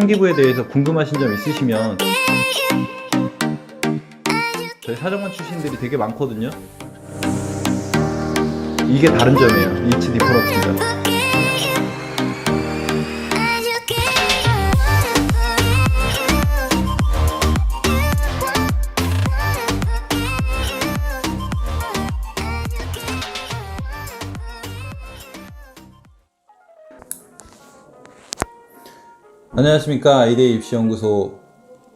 생기부에 대해서 궁금하신 점 있으시면 저희 사정관 출신들이 되게 많거든요. 이게 다른 점이에요. 이치 디퍼런스가. 안녕하십니까. 아이데이 입시연구소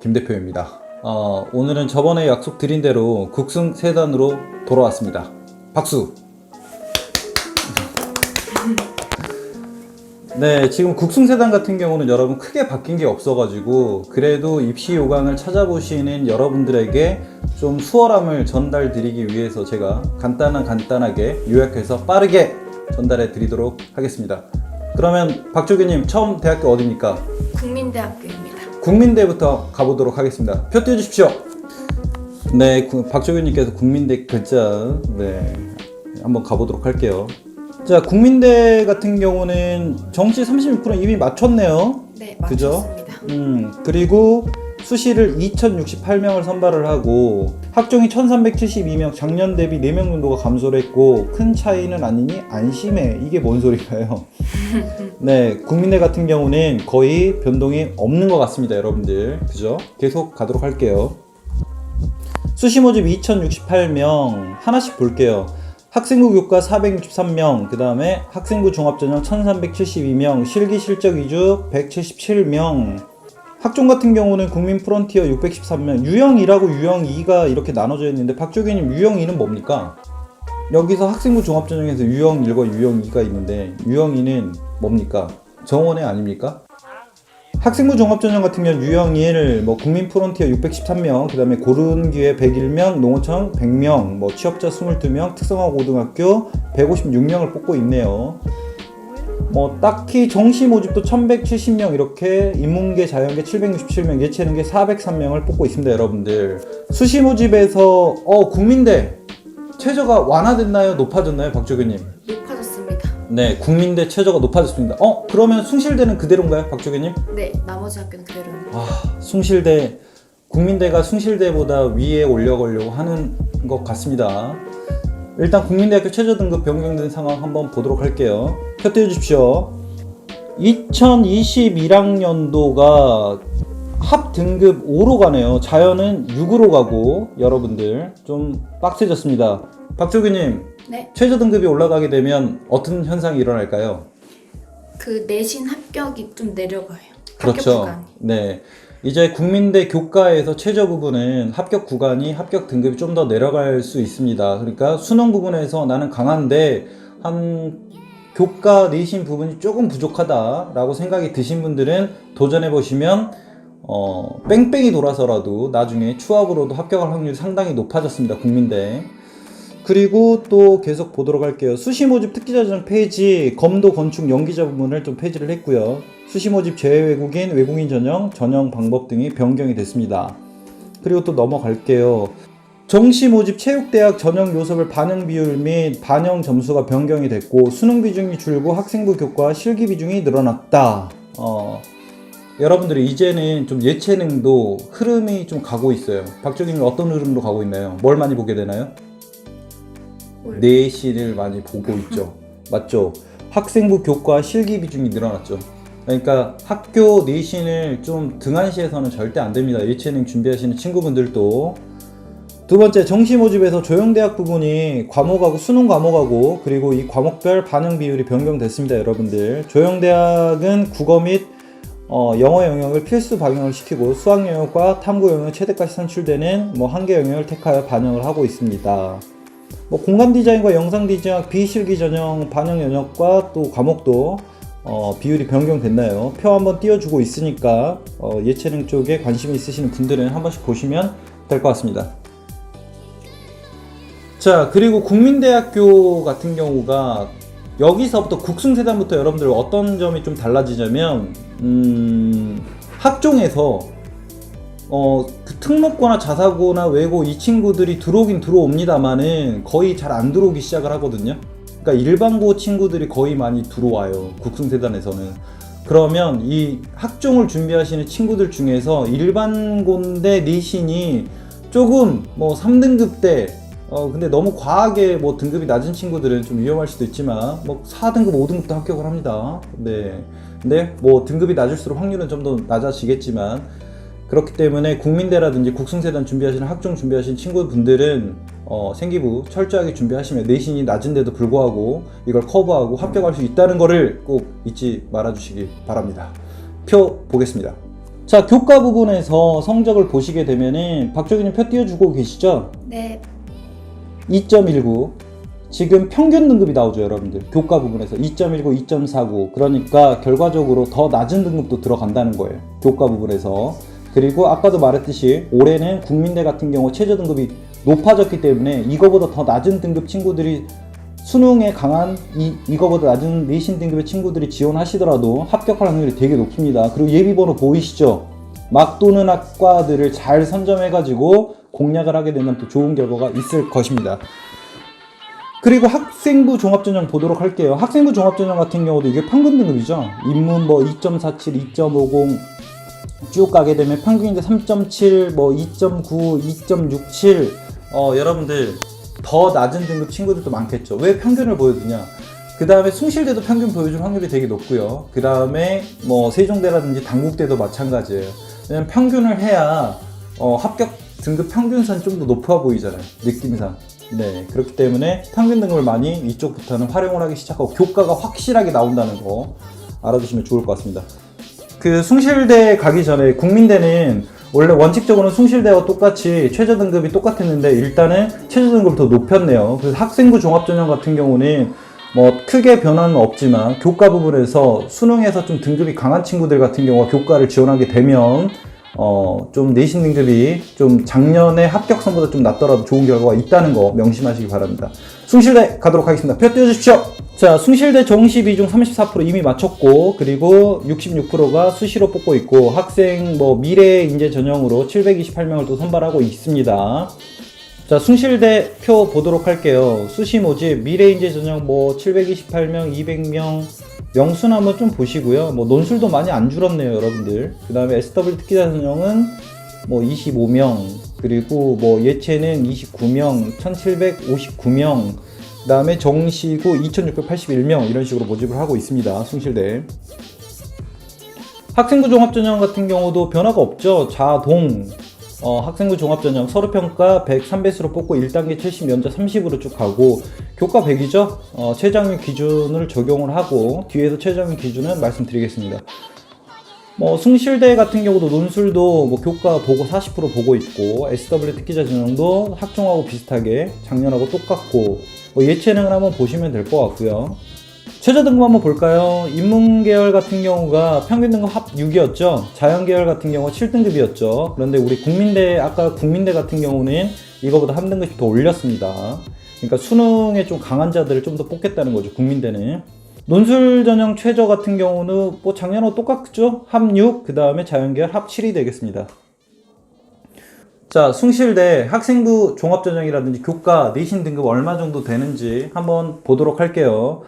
김대표입니다. 오늘은 저번에 약속드린 대로 국승세단으로 돌아왔습니다. 박수! 네, 지금 국승세단 같은 경우는 여러분 크게 바뀐 게 없어가지고 그래도 입시 요강을 찾아보시는 여러분들에게 좀 수월함을 전달 드리기 위해서 제가 간단하게 요약해서 빠르게 전달해 드리도록 하겠습니다. 그러면 박조규님, 처음 대학교 어디입니까? 국민대학교입니다. 국민대부터 가보도록 하겠습니다. 표 띄워주십시오. 네, 박조규님께서 국민대 글자, 네, 한번 가보도록 할게요. 자, 국민대 같은 경우는 정시 36% 이미 맞췄네요. 네, 그죠? 맞췄습니다. 그리고 수시를 2068명을 선발을 하고 학종이 1372명, 작년 대비 4명 정도가 감소를 했고 큰 차이는 아니니 안심해. 이게 뭔 소리가요? 네, 국민대 같은 경우는 거의 변동이 없는 것 같습니다, 여러분들. 그죠? 계속 가도록 할게요. 수시 모집 2068명 하나씩 볼게요. 학생부 교과 463명, 그 다음에 학생부 종합전형 1372명, 실기 실적 위주 177명, 학종 같은 경우는 국민 프론티어 613명, 유형 1하고 유형 2가 이렇게 나눠져 있는데 박조규님 유형 2는 뭡니까? 여기서 학생부 종합전형에서 유형 1과 유형 2가 있는데 유형 2는 뭡니까? 정원회 아닙니까? 학생부 종합전형 같은 경우 유형 1, 국민 프론티어 613명, 그 다음에 고른기회 101명, 농어청 100명, 취업자 22명, 특성화 고등학교 156명을 뽑고 있네요. 딱히 정시 모집도 1170명, 이렇게 인문계, 자연계 767명, 예체능계 403명을 뽑고 있습니다, 여러분들. 수시 모집에서 국민대 최저가 완화됐나요? 높아졌나요, 박조규님? 높아졌습니다. 네, 국민대 최저가 높아졌습니다. 그러면 숭실대는 그대로인가요, 박조규님? 네, 나머지 학교는 그대로입니다. 숭실대, 국민대가 숭실대보다 위에 올려가려고 하는 것 같습니다. 일단 국민대학교 최저등급 변경된 상황 한번 보도록 할게요. 표 띄워주십시오. 2021학년도가 합등급 5로 가네요. 자연은 6으로 가고 여러분들 좀 빡세졌습니다. 박조규님, 네, 최저등급이 올라가게 되면 어떤 현상이 일어날까요? 그 내신 합격이 좀 내려가요. 그렇죠. 합격 구간이. 네. 이제 국민대 교과에서 최저 부분은 합격 구간이 합격 등급이 좀 더 내려갈 수 있습니다. 그러니까 수능 부분에서 나는 강한데 한 교과 내신 부분이 조금 부족하다라고 생각이 드신 분들은 도전해 보시면 뺑뺑이 돌아서라도 나중에 추합으로도 합격할 확률이 상당히 높아졌습니다, 국민대. 그리고 또 계속 보도록 할게요. 수시 모집 특기자 전형 페이지, 검도 건축 연기자 부분을 좀 폐지를 했고요. 수시 모집 제외 외국인, 외국인 전형, 전형 방법 등이 변경이 됐습니다. 그리고 또 넘어갈게요. 정시 모집 체육대학 전형 요소별 반영 비율 및 반영 점수가 변경이 됐고 수능 비중이 줄고 학생부 교과 실기 비중이 늘어났다. 여러분들이 이제는 좀 예체능도 흐름이 좀 가고 있어요. 박조규님 어떤 흐름으로 가고 있나요? 뭘 많이 보게 되나요? 내신을 많이 보고 있죠. 맞죠? 학생부 교과 실기 비중이 늘어났죠. 그러니까 학교 내신을 좀 등한시해서는 절대 안 됩니다. 예체능 준비하시는 친구분들도. 두 번째, 정시 모집에서 조형대학 부분이 과목하고 수능 과목하고 그리고 이 과목별 반영 비율이 변경됐습니다, 여러분들. 조형대학은 국어 및 영어 영역을 필수 반영을 시키고 수학 영역과 탐구 영역 최대까지 산출되는 한 개 영역을 택하여 반영을 하고 있습니다. 공간 디자인과 영상 디자인, 비실기 전형 반영 영역과 또 과목도 비율이 변경됐나요? 표 한번 띄워주고 있으니까 예체능 쪽에 관심이 있으시는 분들은 한 번씩 보시면 될 것 같습니다. 자, 그리고 국민대학교 같은 경우가 여기서부터 국승세단부터 여러분들 어떤 점이 좀 달라지냐면 학종에서 그 특목고나 자사고나 외고 이 친구들이 들어오긴 들어옵니다만은 거의 잘 안 들어오기 시작을 하거든요. 그러니까 일반고 친구들이 거의 많이 들어와요, 국승세단에서는. 그러면 이 학종을 준비하시는 친구들 중에서 일반고인데 내신이 조금 뭐 3등급 때 근데 너무 과하게 뭐 등급이 낮은 친구들은 좀 위험할 수도 있지만 뭐 4등급, 5등급도 합격을 합니다. 네. 근데 뭐 등급이 낮을수록 확률은 좀 더 낮아지겠지만 그렇기 때문에 국민대라든지 국승세단 준비하시는 학종 준비하시는 친구분들은 생기부 철저하게 준비하시면 내신이 낮은데도 불구하고 이걸 커버하고 합격할 수 있다는 거를 꼭 잊지 말아주시기 바랍니다. 표 보겠습니다. 자, 교과 부분에서 성적을 보시게 되면은 박정희님 표 띄워주고 계시죠? 네. 2.19 지금 평균 등급이 나오죠, 여러분들. 교과 부분에서 2.19, 2.49 그러니까 결과적으로 더 낮은 등급도 들어간다는 거예요, 교과 부분에서. 그리고 아까도 말했듯이 올해는 국민대 같은 경우 최저 등급이 높아졌기 때문에 이거보다 더 낮은 등급 친구들이 수능에 강한 이거보다 낮은 내신 등급의 친구들이 지원하시더라도 합격할 확률이 되게 높습니다. 그리고 예비번호 보이시죠? 막 도는 학과들을 잘 선점해가지고 공략을 하게 되면 또 좋은 결과가 있을 것입니다. 그리고 학생부 종합전형 보도록 할게요. 학생부 종합전형 같은 경우도 이게 평균 등급이죠. 인문 뭐 2.47, 2.50 쭉 가게 되면 평균인데 3.7, 뭐 2.9, 2.67 여러분들 더 낮은 등급 친구들도 많겠죠. 왜 평균을 보여주냐? 그 다음에 숭실대도 평균 보여줄 확률이 되게 높고요. 그 다음에 뭐 세종대라든지 당국대도 마찬가지예요. 왜냐면 평균을 해야 합격 등급 평균선 좀 더 높아 보이잖아요, 느낌상. 네, 그렇기 때문에 평균 등급을 많이 이쪽부터는 활용을 하기 시작하고 교과가 확실하게 나온다는 거 알아두시면 좋을 것 같습니다. 그 숭실대 가기 전에 국민대는 원래 원칙적으로는 숭실대와 똑같이 최저 등급이 똑같았는데 일단은 최저 등급을 더 높였네요. 그래서 학생부 종합전형 같은 경우는 뭐 크게 변화는 없지만 교과 부분에서 수능에서 좀 등급이 강한 친구들 같은 경우가 교과를 지원하게 되면 좀 내신 등급이 좀 작년에 합격선보다 좀 낮더라도 좋은 결과가 있다는 거 명심하시기 바랍니다. 숭실대 가도록 하겠습니다. 표 띄워주십시오. 자, 숭실대 정시 비중 34% 이미 맞췄고, 그리고 66%가 수시로 뽑고 있고, 학생 뭐 미래 인재 전형으로 728명을 또 선발하고 있습니다. 자, 숭실대 표 보도록 할게요. 수시 모집 미래 인재 전형 뭐 728명, 200명 명수는 한번 좀 보시고요. 뭐 논술도 많이 안 줄었네요, 여러분들. 그 다음에 SW 특기자 전형은 뭐 25명, 그리고 뭐 예체는 29명, 1759명, 그 다음에 정시고 2681명 이런 식으로 모집을 하고 있습니다, 숭실대. 학생부 종합전형 같은 경우도 변화가 없죠. 자동 학생부 종합전형 서류평가 100, 3배수로 뽑고 1단계 70, 연자 30으로 쭉 가고 교과 100이죠. 최저학년 기준을 적용을 하고 뒤에서 최저학년 기준은 말씀드리겠습니다. 뭐 숭실대 같은 경우도 논술도 뭐 교과 보고 40% 보고 있고 SW 특기자 전형도 학종하고 비슷하게 작년하고 똑같고 뭐 예체능을 한번 보시면 될 것 같고요. 최저 등급 한번 볼까요? 인문계열 같은 경우가 평균 등급 합 6이었죠. 자연계열 같은 경우가 7등급이었죠. 그런데 우리 국민대, 아까 국민대 같은 경우는 이거보다 한 등급씩 더 올렸습니다. 그러니까 수능에 좀 강한 자들을 좀 더 뽑겠다는 거죠, 국민대는. 논술 전형 최저 같은 경우는 뭐 작년하고 똑같죠? 합 6, 그 다음에 자연계열 합 7이 되겠습니다. 자, 숭실대 학생부 종합전형이라든지 교과 내신 등급 얼마 정도 되는지 한번 보도록 할게요.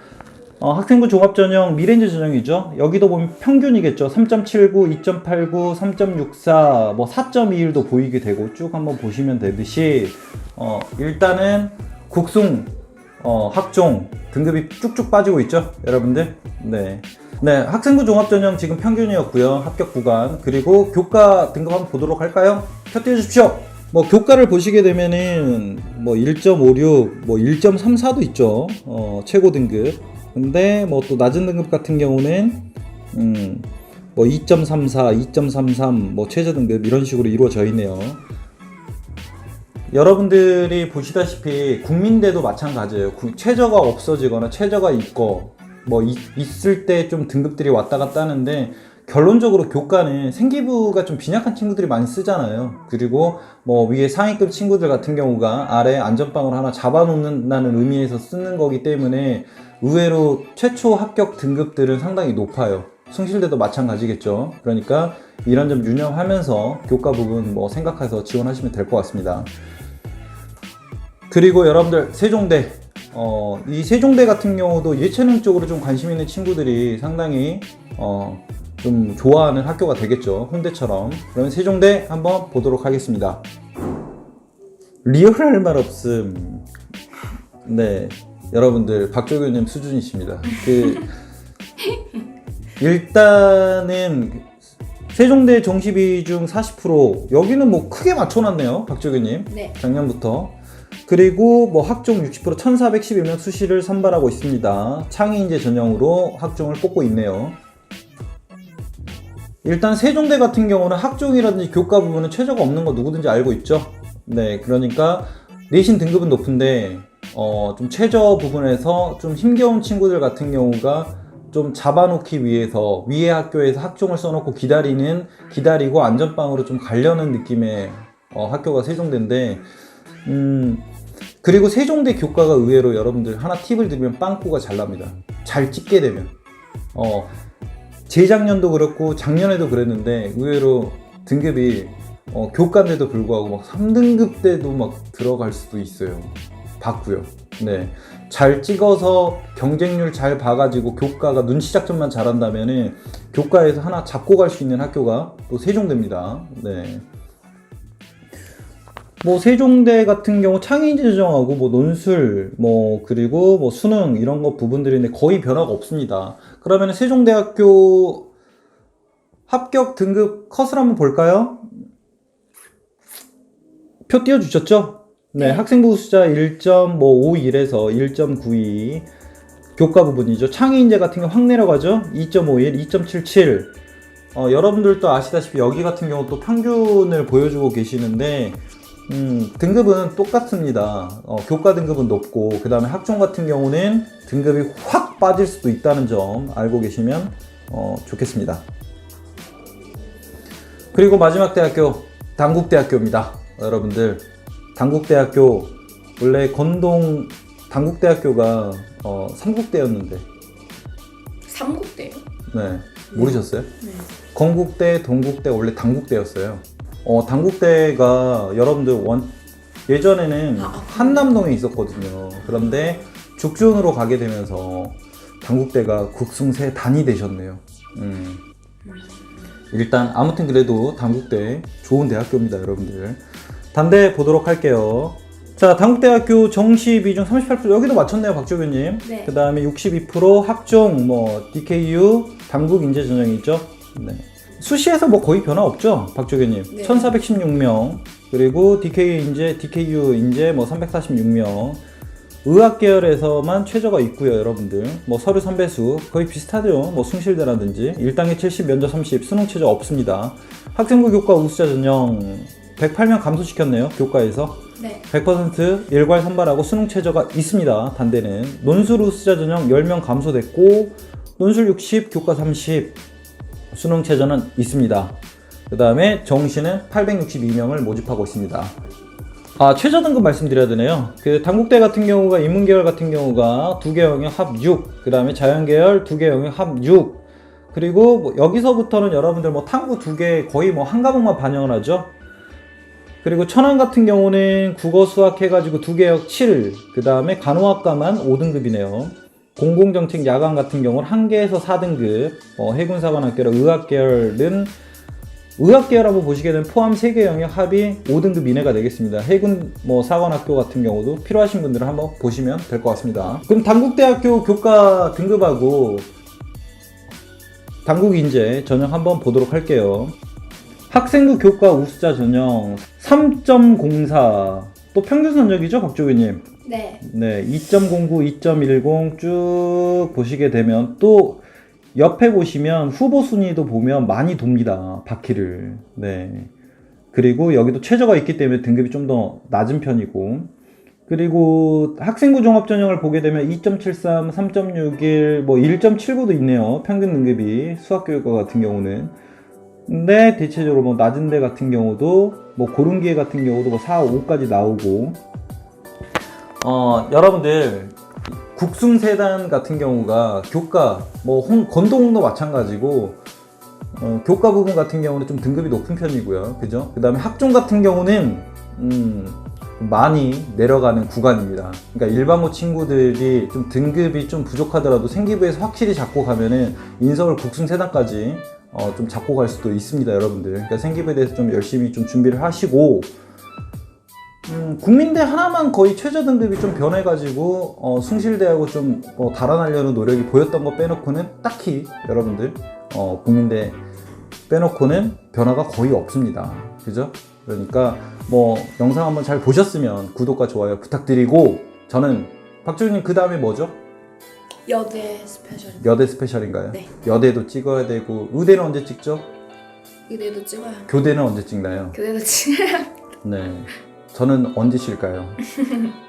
학생부 종합전형 미래인재 전형이죠. 여기도 보면 평균이겠죠. 3.79, 2.89, 3.64, 뭐 4.21도 보이게 되고 쭉 한번 보시면 되듯이 일단은 국승 학종 등급이 쭉쭉 빠지고 있죠, 여러분들. 네, 학생부 종합전형 지금 평균이었고요, 합격 구간. 그리고 교과 등급 한번 보도록 할까요? 표 띄워주십시오. 뭐 교과를 보시게 되면은 뭐 1.56, 뭐 1.34도 있죠, 최고 등급. 근데 뭐 또 낮은 등급 같은 경우는 뭐 2.34, 2.33, 뭐 최저 등급 이런 식으로 이루어져 있네요. 여러분들이 보시다시피 국민대도 마찬가지예요. 최저가 없어지거나 최저가 있고 뭐 있을 때 좀 등급들이 왔다 갔다 하는데 결론적으로 교과는 생기부가 좀 빈약한 친구들이 많이 쓰잖아요. 그리고 뭐 위에 상위급 친구들 같은 경우가 아래 안전빵을 하나 잡아놓는다는 의미에서 쓰는 거기 때문에 의외로 최초 합격 등급들은 상당히 높아요. 숭실대도 마찬가지겠죠. 그러니까 이런 점 유념하면서 교과 부분 뭐 생각해서 지원하시면 될 것 같습니다. 그리고 여러분들 세종대 이 세종대 같은 경우도 예체능 쪽으로 좀 관심 있는 친구들이 상당히 좀 좋아하는 학교가 되겠죠. 홍대처럼. 그러면 세종대 한번 보도록 하겠습니다. 리얼할 말 없음. 네, 여러분들 박조교님 수준이십니다. 일단은 세종대 정시비 중 40%, 여기는 뭐 크게 맞춰놨네요, 박조교님. 네. 작년부터. 그리고 뭐 학종 60% 1411명 수시를 선발하고 있습니다. 창의인재 전형으로 학종을 뽑고 있네요. 일단 세종대 같은 경우는 학종이라든지 교과 부분은 최저가 없는 거 누구든지 알고 있죠. 네, 그러니까 내신 등급은 높은데 좀 최저 부분에서 좀 힘겨운 친구들 같은 경우가 좀 잡아놓기 위해서 위에 학교에서 학종을 써놓고 기다리고 안전빵으로 좀 가려는 느낌의 학교가 세종대인데, 그리고 세종대 교과가 의외로 여러분들 하나 팁을 드리면 빵꾸가 잘 납니다. 잘 찍게 되면. 재작년도 그렇고 작년에도 그랬는데 의외로 등급이 교과인데도 불구하고 막 3등급 때도 막 들어갈 수도 있어요. 봤고요. 네, 잘 찍어서 경쟁률 잘 봐가지고 교과가 눈치 작전만 잘한다면은 교과에서 하나 잡고 갈 수 있는 학교가 또 세종대입니다. 네. 뭐 세종대 같은 경우 창의인재 전형하고 뭐 논술 그리고 뭐 수능 이런 거 부분들인데 거의 변화가 없습니다. 그러면 세종대학교 합격 등급 컷을 한번 볼까요? 표 띄워주셨죠? 네, 학생부 우수자 1.51에서 1.92 교과 부분이죠. 창의인재 같은 경우 확 내려가죠. 2.51, 2.77. 여러분들도 아시다시피 여기 같은 경우 또 평균을 보여주고 계시는데 등급은 똑같습니다. 교과 등급은 높고 그 다음에 학종 같은 경우는 등급이 확 빠질 수도 있다는 점 알고 계시면 좋겠습니다. 그리고 마지막 대학교 단국대학교입니다. 여러분들 단국대학교 원래 건동 단국대학교가 삼국대였는데 삼국대요? 네, 모르셨어요? 네. 건국대, 동국대 원래 단국대였어요. 단국대가 여러분들 예전에는 한남동에 있었거든요. 그런데 죽전으로 가게 되면서 단국대가 국승세 단이 되셨네요. 일단 아무튼 그래도 단국대 좋은 대학교입니다, 여러분들. 단대 보도록 할게요. 자, 단국대학교 정시 비중 38%, 여기도 맞췄네요, 박조교님. 네. 그 다음에 62% 학종, DKU, 단국인재 전형이죠. 네. 수시에서 뭐 거의 변화 없죠, 박조교님. 네. 1416명. 그리고 DKU 인재 346명. 의학 계열에서만 최저가 있고요, 여러분들. 서류 선배수 거의 비슷하죠. 숭실대라든지 1단계 70, 면접 30, 수능 최저 없습니다. 학생부 교과 우수자 전형 108명 감소시켰네요, 교과에서. 네. 100% 일괄 선발하고 수능 최저가 있습니다. 단대는 논술 우수자 전형 10명 감소됐고 논술 60, 교과 30, 수능 최저는 있습니다. 그 다음에 정시는 862명을 모집하고 있습니다. 최저 등급 말씀드려야 되네요. 단국대 같은 경우가 인문계열 같은 경우가 2개 영역 합 6, 그 다음에 자연계열 2개 영역 합 6, 그리고 여기서부터는 여러분들 탐구 2개 거의 한 과목만 반영을 하죠. 그리고 천안 같은 경우는 국어 수학 해가지고 2개역 7, 그 다음에 간호학과만 5등급이네요. 공공정책 야간 같은 경우는 1개에서 4등급, 해군사관학교라 의학계열은 의학계열 한번 보시게 되면 포함 3개 영역 합이 5등급 이내가 되겠습니다. 해군 사관학교 같은 경우도 필요하신 분들은 한번 보시면 될 것 같습니다. 그럼 단국대학교 교과 등급하고 단국인재 전형 한번 보도록 할게요. 학생부 교과 우수자 전형 3.04, 또 평균 성적이죠, 박조교님? 네. 네, 2.09, 2.10 쭉 보시게 되면 또 옆에 보시면 후보 순위도 보면 많이 돕니다, 바퀴를. 네. 그리고 여기도 최저가 있기 때문에 등급이 좀 더 낮은 편이고, 그리고 학생부 종합 전형을 보게 되면 2.73, 3.61, 1.79도 있네요, 평균 등급이 수학교육과 같은 경우는. 근데 대체적으로 낮은 데 같은 경우도 고른기회 같은 경우도 4, 5까지 나오고, 여러분들 국승세단 같은 경우가 교과 건동도 마찬가지고 교과 부분 같은 경우는 좀 등급이 높은 편이고요, 그죠? 그 다음에 학종 같은 경우는 많이 내려가는 구간입니다. 그러니까 일반고 친구들이 좀 등급이 좀 부족하더라도 생기부에서 확실히 잡고 가면은 인서울 국승 세단까지 좀 잡고 갈 수도 있습니다, 여러분들. 그러니까 생기부에 대해서 좀 열심히 좀 준비를 하시고, 국민대 하나만 거의 최저 등급이 좀 변해가지고 숭실대하고 좀 달아나려는 노력이 보였던 거 빼놓고는 딱히 여러분들 국민대 빼놓고는 변화가 거의 없습니다. 그죠? 그러니까 뭐 영상 한번 잘 보셨으면 구독과 좋아요 부탁드리고, 저는 박주님 그 다음에 뭐죠? 여대 스페셜. 여대 스페셜인가요? 네. 여대도 찍어야 되고, 의대는 언제 찍죠? 의대도 찍어요. 교대는 언제 찍나요? 교대도 찍어요. 네. 저는 언제 쉴까요?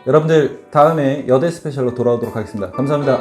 여러분들 다음에 여대 스페셜로 돌아오도록 하겠습니다. 감사합니다.